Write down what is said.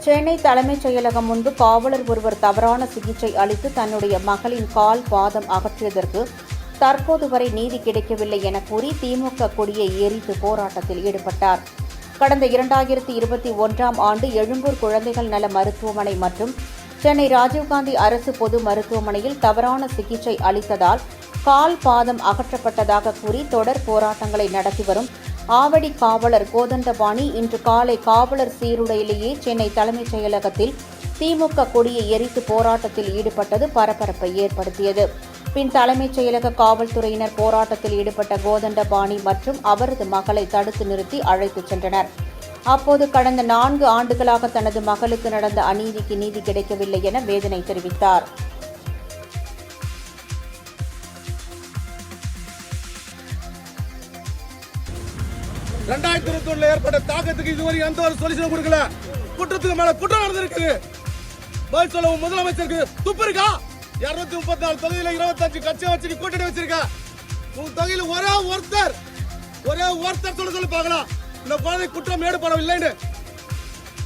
சென்னை தலைமைச் செயலகம் முன்பு காவலர் ஒருவர் தவறான சிகிச்சை அளித்து தன்னுடைய மகளின் கால் பாதம் அகற்றியதற்கு தற்போது வரை நீதி கிடைக்கவில்லை என கூறி திமுக கொடியை எரித்து போராட்டத்தில் ஈடுபட்டார். கடந்த 2021ஆம் ஆண்டு எழும்பூர் குழந்தைகள் நல மருத்துவமனை மற்றும் சென்னை ராஜீவ்காந்தி அரசு பொது மருத்துவமனையில் தவறான சிகிச்சை அளித்ததால் கால் பாதம் அகற்றப்பட்டதாக கூறி தொடர் போராட்டங்களை நடத்தி வரும் ஆவடி காவலர் கோதண்டபாணி இன்று காலை காவலர் சீருடையிலேயே சென்னை தலைமைச் செயலகத்தில் திமுக கொடியை எரித்து போராட்டத்தில் ஈடுபட்டது பரபரப்பை ஏற்படுத்தியது. பின் தலைமைச் செயலக காவல்துறையினர் போராட்டத்தில் ஈடுபட்ட கோதண்டபாணி மற்றும் அவரது மகளை தடுத்து நிறுத்தி அழைத்துச் சென்றனர். அப்போது கடந்த 4 ஆண்டுகளாக தனது மகளுக்கு நடந்த அநீதிக்கு நீதி கிடைக்கவில்லை என வேதனை தெரிவித்தார். ஏற்பட்ட தாக்கத்துக்கு இதுவரை எந்த ஒரு சொல்யூஷன் கொடுக்கல. குற்றத்துக்கு மேல குற்றம் நடந்திருக்கு. பதில் சொல்ல முதலமைச்சருக்கு துப்பு இருக்கா? 234 தொகுதியில 25 கட்சியை வச்சு கூட்டணி வச்சிருக்க. உன் தொகுதியில ஒரே ஒருத்தர் சொல்ல சொல்லி பார்க்கலாம் இந்த குழந்தை குற்றம் ஈடுபடவில்லைன்னு.